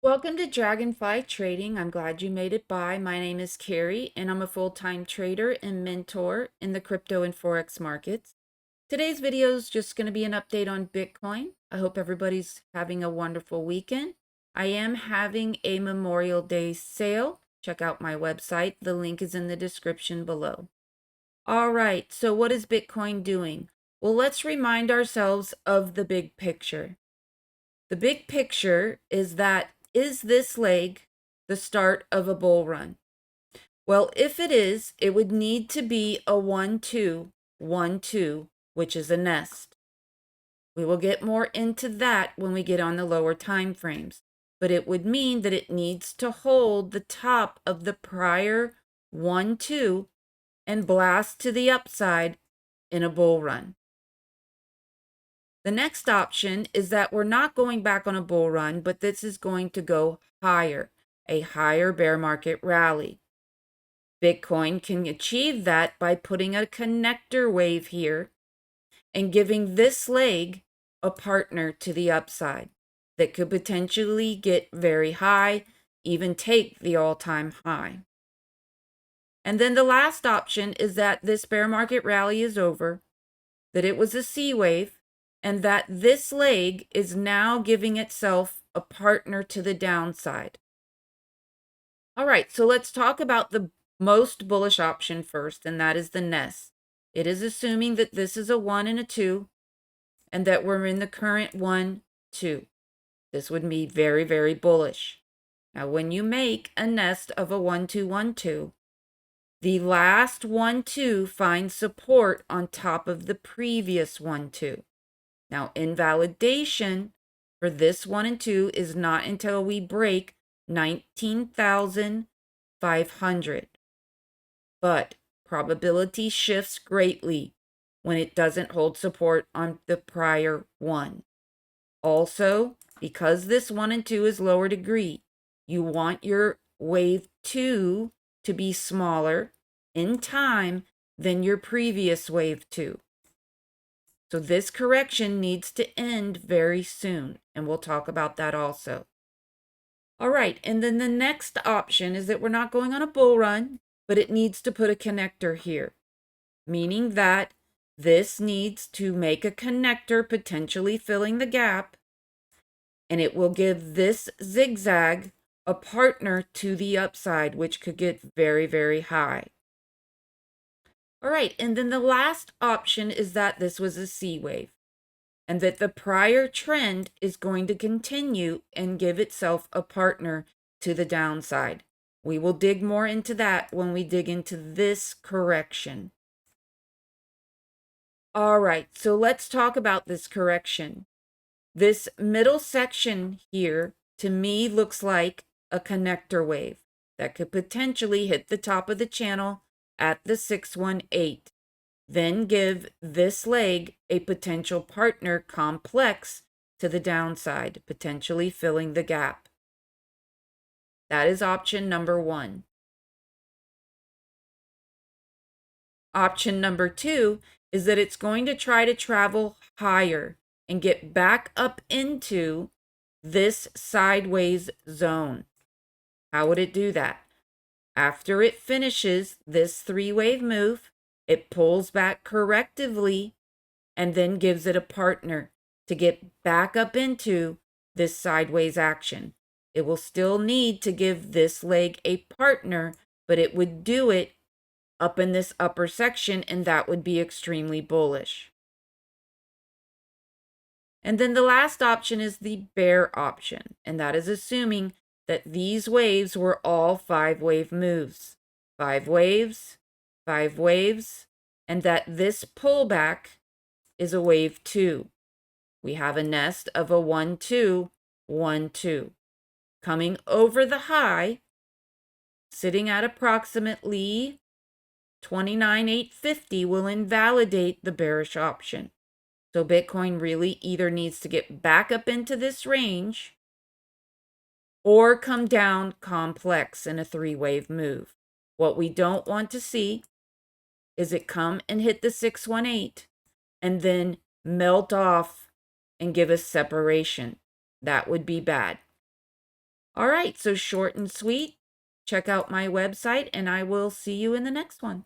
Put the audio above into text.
Welcome to Dragonfly Trading. I'm glad you made it by. My name is Carrie, and I'm a full-time trader and mentor in the crypto and Forex markets. Today's video is just going to be an update on Bitcoin. I hope everybody's having a wonderful weekend. I am having a Memorial Day sale. Check out my website. The link is in the description below. All right, so what is Bitcoin doing? Well, let's remind ourselves of the big picture. The big picture is this leg the start of a bull run? Well, if it is, it would need to be a 1-2, 1-2, which is a nest. We will get more into that when we get on the lower time frames, but it would mean that it needs to hold the top of the prior 1-2 and blast to the upside in a bull run. The next option is that we're not going back on a bull run, but this is going to go higher, a higher bear market rally. Bitcoin can achieve that by putting a connector wave here and giving this leg a partner to the upside that could potentially get very high, even take the all-time high. And then the last option is that this bear market rally is over, that it was a C wave, and that this leg is now giving itself a partner to the downside. All right, so let's talk about the most bullish option first, and that is the nest. It is assuming that this is a 1 and a 2, and that we're in the current 1, 2. This would be very, very bullish. Now, when you make a nest of a 1, 2, 1, 2, the last 1, 2 finds support on top of the previous 1, 2. Now, invalidation for this 1 and 2 is not until we break 19,500. But probability shifts greatly when it doesn't hold support on the prior 1. Also, because this 1 and 2 is lower degree, you want your wave 2 to be smaller in time than your previous wave 2. So this correction needs to end very soon, and we'll talk about that also. All right, and then the next option is that we're not going on a bull run, but it needs to put a connector here, meaning that this needs to make a connector, potentially filling the gap, and it will give this zigzag a partner to the upside, which could get very, very high. All right, and then the last option is that this was a C wave and that the prior trend is going to continue and give itself a partner to the downside. We will dig more into that when we dig into this correction. All right, so let's talk about this correction. This middle section here, to me, looks like a connector wave that could potentially hit the top of the channel at the 618, then give this leg a potential partner complex to the downside, potentially filling the gap. That is option number 1. Option number 2 is that it's going to try to travel higher and get back up into this sideways zone. How would it do that? After it finishes this 3-wave move, it pulls back correctively and then gives it a partner to get back up into this sideways action. It will still need to give this leg a partner, but it would do it up in this upper section, and that would be extremely bullish. And then the last option is the bear option, and that is assuming that these waves were all 5-wave moves. 5 waves, 5 waves, and that this pullback is a wave 2. We have a nest of a 1, 2, 1, 2. Coming over the high, sitting at approximately 29,850 will invalidate the bearish option. So Bitcoin really either needs to get back up into this range or come down complex in a 3-wave move. What we don't want to see is it come and hit the 618 and then melt off and give us separation. That would be bad. All right, so short and sweet. Check out my website, and I will see you in the next one.